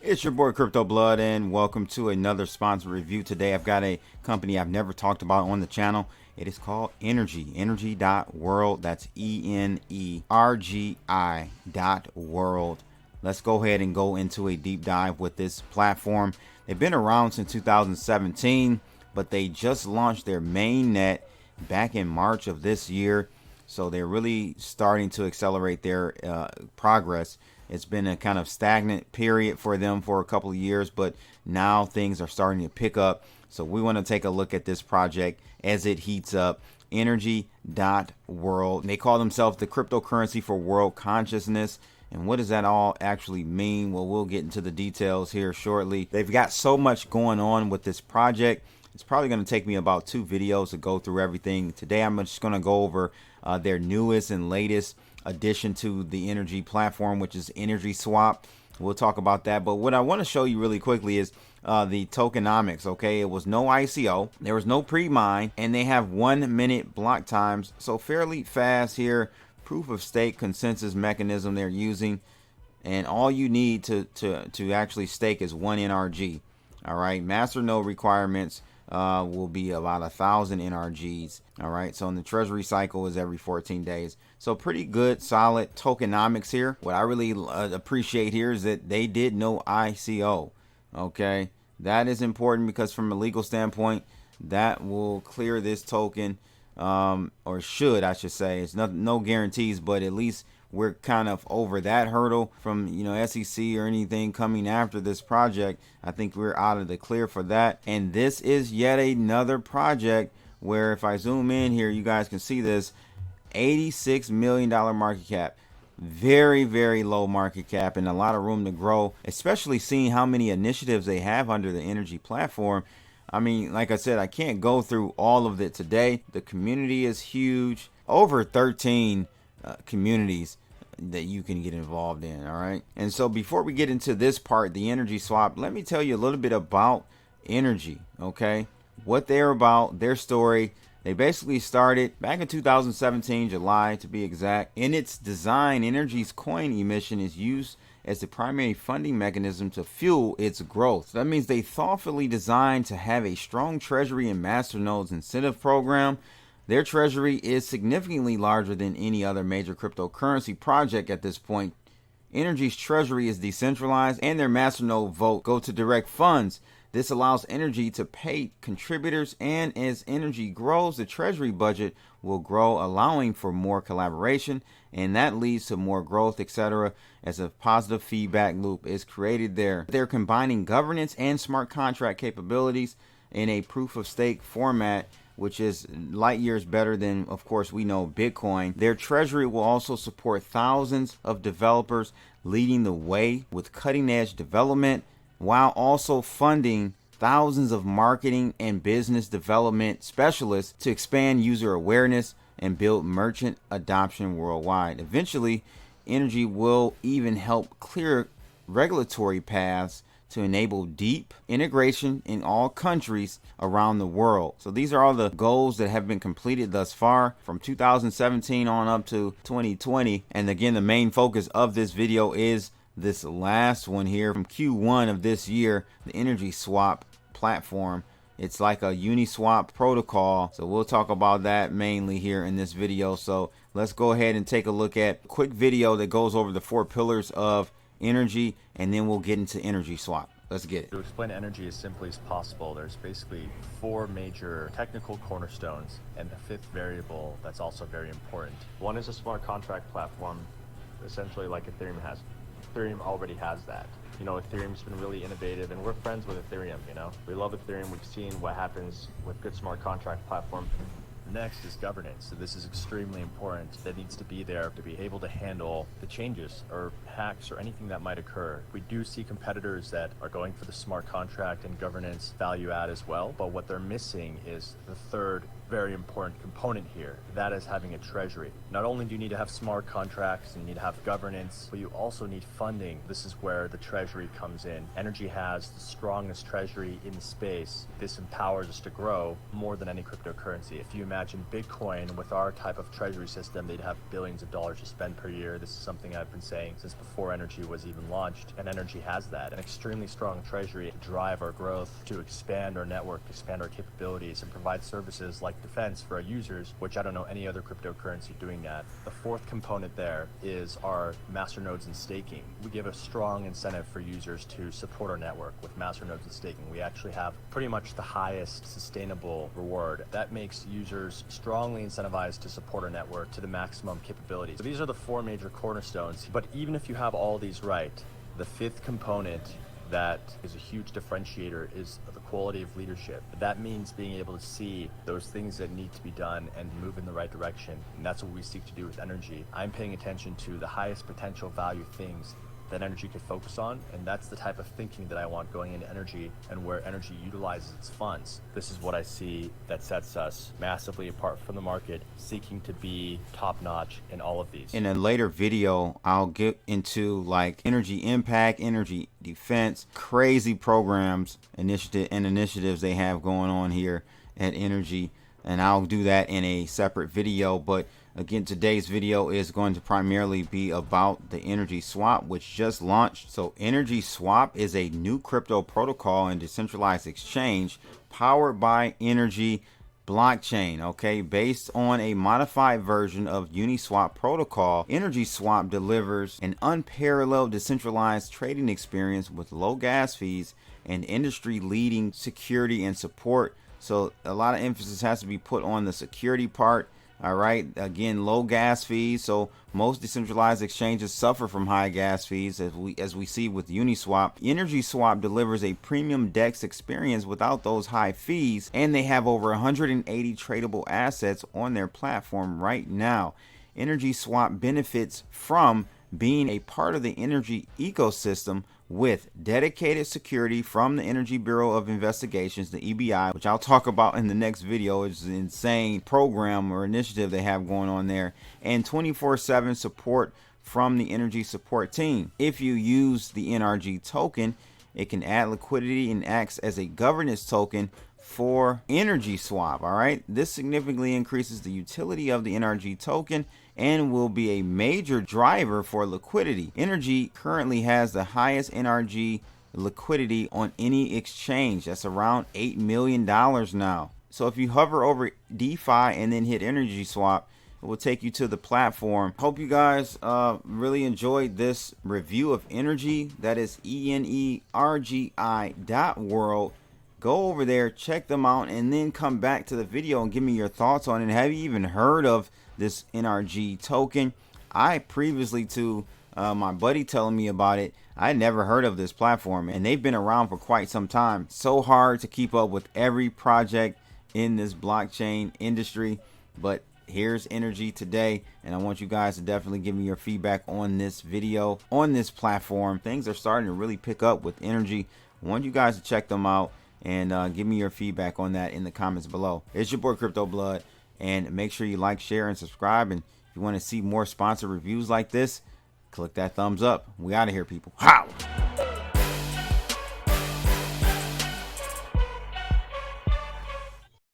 It's your boy Crypto Blood, and welcome to another sponsor review. Today I've got a company I've never talked about on the channel. It is called Energi, energi.world. That's ENERGI.world. Let's go ahead and go into a deep dive with this platform. They've been around since 2017, but they just launched their main net back in March of this year. So they're really starting to accelerate their progress. It's been a kind of stagnant period for them for a couple of years, but now things are starting to pick up. So we want to take a look at this project as it heats up. Energi.world. They call themselves the cryptocurrency for world consciousness. And what does that all actually mean? Well, we'll get into the details here shortly. They've got so much going on with this project. It's probably going to take me about 2 videos to go through everything. Today, I'm just going to go over their newest and latest addition to the Energi platform, which is EnergiSwap. We'll talk about that. But what I want to show you really quickly is the tokenomics. Okay, it was no ICO, there was no pre-mine, and they have 1-minute block times, so fairly fast here. Proof of stake consensus mechanism they're using, and all you need to actually stake is 1 NRG. All right, master node requirements will be about 1,000 NRGs. All right, so in the treasury cycle is every 14 days. So pretty good, solid tokenomics here. What I really appreciate here is that they did no ICO. Okay, that is important because from a legal standpoint, that will clear this token, or should, I should say. It's no guarantees, but at least we're kind of over that hurdle from, SEC or anything coming after this project. I think we're out of the clear for that. And this is yet another project where, if I zoom in here, you guys can see this $86 million market cap. Very, very low market cap and a lot of room to grow, especially seeing how many initiatives they have under the Energi platform. I mean, like I said, I can't go through all of it today. The community is huge. Over 13 communities that you can get involved in. All right. And so before we get into this part, the EnergiSwap, let me tell you a little bit about Energi. Okay. What they're about, their story. They basically started back in 2017, July to be exact. In its design, Energi's coin emission is used as the primary funding mechanism to fuel its growth. That means they thoughtfully designed to have a strong treasury and masternodes incentive program. Their treasury is significantly larger than any other major cryptocurrency project at this point. Energi's treasury is decentralized, and their masternode vote go to direct funds. This allows Energi to pay contributors, and as Energi grows, the treasury budget will grow, allowing for more collaboration, and that leads to more growth, etc., as a positive feedback loop is created there. They're combining governance and smart contract capabilities in a proof of stake format, which is light years better than, of course, we know Bitcoin. Their treasury will also support thousands of developers, leading the way with cutting edge development, while also funding thousands of marketing and business development specialists to expand user awareness and build merchant adoption worldwide. Eventually, Energi will even help clear regulatory paths to enable deep integration in all countries around the world. So these are all the goals that have been completed thus far from 2017 on up to 2020. And again, the main focus of this video is this last one here from Q1 of this year, the EnergiSwap platform. It's like a Uniswap protocol. So we'll talk about that mainly here in this video. So let's go ahead and take a look at a quick video that goes over the 4 pillars of Energi, and then we'll get into EnergiSwap. Let's get it. To explain Energi as simply as possible, there's basically 4 major technical cornerstones and a 5th variable that's also very important. One is a smart contract platform, essentially like Ethereum has. Ethereum already has that. Ethereum's been really innovative, and we're friends with Ethereum. We love Ethereum. We've seen what happens with good smart contract platform. Next is governance. So this is extremely important. That needs to be there to be able to handle the changes or hacks or anything that might occur. We do see competitors that are going for the smart contract and governance value add as well, but what they're missing is the 3rd very important component here. That is having a treasury. Not only do you need to have smart contracts and you need to have governance, but you also need funding. This is where the treasury comes in. Energy has the strongest treasury in the space. This empowers us to grow more than any cryptocurrency. If you imagine Bitcoin with our type of treasury system, they'd have billions of dollars to spend per year. This is something I've been saying since before Energy was even launched, and Energy has that, an extremely strong treasury to drive our growth, to expand our network, expand our capabilities, and provide services like defense for our users, which I don't know any other cryptocurrency doing that. The fourth component there is our masternodes and staking. We give a strong incentive for users to support our network with masternodes and staking. We actually have pretty much the highest sustainable reward. That makes users strongly incentivized to support our network to the maximum capabilities. So these are the four major cornerstones. But even if you have all these right, the fifth component that is a huge differentiator is the quality of leadership. That means being able to see those things that need to be done and move in the right direction. And that's what we seek to do with Energy. I'm paying attention to the highest potential value things that Energy could focus on, and that's the type of thinking that I want going into Energy and where Energy utilizes its funds. This is what I see that sets us massively apart from the market, seeking to be top-notch in all of these. In a later video, I'll get into like energy impact, energy defense, crazy programs, initiatives they have going on here at Energy, and I'll do that in a separate video. But again, today's video is going to primarily be about the EnergiSwap, which just launched. So EnergiSwap is a new crypto protocol and decentralized exchange powered by Energi blockchain, okay, based on a modified version of Uniswap protocol. EnergiSwap delivers an unparalleled decentralized trading experience with low gas fees and industry leading security and support. So a lot of emphasis has to be put on the security part. All right, again, low gas fees. So most decentralized exchanges suffer from high gas fees, as we see with Uniswap. EnergiSwap delivers a premium DEX experience without those high fees, and they have over 180 tradable assets on their platform right now. EnergiSwap benefits from being a part of the energy ecosystem with dedicated security from the Energy Bureau of Investigations, the EBI, which I'll talk about in the next video. It's an insane program or initiative they have going on there, and 24/7 support from the Energy support team. If you use the NRG token, it can add liquidity and acts as a governance token for EnergiSwap. All right, this significantly increases the utility of the NRG token and will be a major driver for liquidity. Energy currently has the highest NRG liquidity on any exchange. That's around $8 million now. So if you hover over DeFi and then hit EnergiSwap, it will take you to the platform. Hope you guys really enjoyed this review of Energi. That is ENERGI.world. Go over there, check them out, and then come back to the video and give me your thoughts on it. Have you even heard of this NRG token? I previously to my buddy telling me about it, I had never heard of this platform, and they've been around for quite some time. So hard to keep up with every project in this blockchain industry, but here's Energy today, and I want you guys to definitely give me your feedback on this video, on this platform. Things are starting to really pick up with Energy. I want you guys to check them out and give me your feedback on that in the comments below. It's your boy Crypto Blood, and make sure you like, share, and subscribe. And if you want to see more sponsored reviews like this, click that thumbs up. We out of here, people. How?